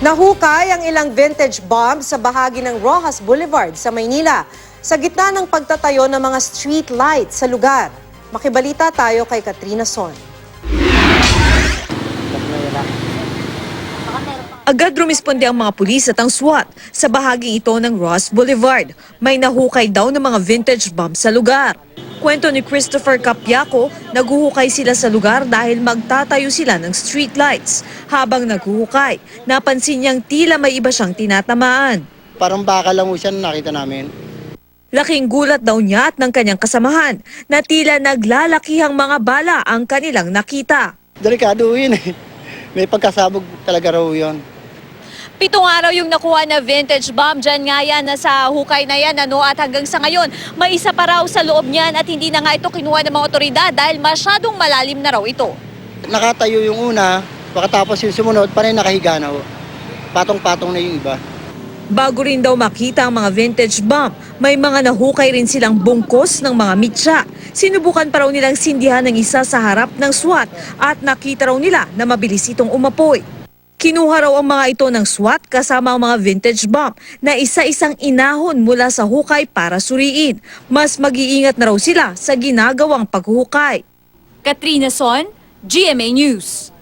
Nahukay ang ilang vintage bombs sa bahagi ng Rojas Boulevard sa Maynila sa gitna ng pagtatayo ng mga street lights sa lugar. Makibalita tayo kay Katrina Son. Agad rumisponde ang mga pulis at ang SWAT sa bahaging ito ng Rojas Boulevard. May nahukay daw ng mga vintage bombs sa lugar. Kwento ni Christopher Capiaco, naghuhukay sila sa lugar dahil magtatayo sila ng street lights. Habang naghuhukay, napansin niyang tila may iba siyang tinatamaan. Parang baka lang mo siya na nakita namin. Laking gulat daw niya at ng kanyang kasamahan na tila naglalakihang mga bala ang kanilang nakita. Delikado yun eh. May pagkasabog talaga raw yun. 7 araw yung nakuha na vintage bomb. Diyan nga yan, nasa hukay na yan, at hanggang sa ngayon, may isa pa raw sa loob niyan at hindi na nga ito kinuha ng mga otoridad dahil masyadong malalim na raw ito. Nakatayo yung una, pagkatapos yung sumunod, panay nakahiga na ho. Patong-patong na yung iba. Bago rin daw makita ang mga vintage bomb, may mga nahukay rin silang bungkos ng mga mitsa. Sinubukan pa raw nilang sindihan ng isa sa harap ng SWAT at nakita raw nila na mabilis itong umapoy. Kinuha raw ang mga ito ng SWAT kasama ang mga vintage bomb na isa-isang inahon mula sa hukay para suriin. Mas mag-iingat na raw sila sa ginagawang paghuhukay. Katrina Son, GMA News.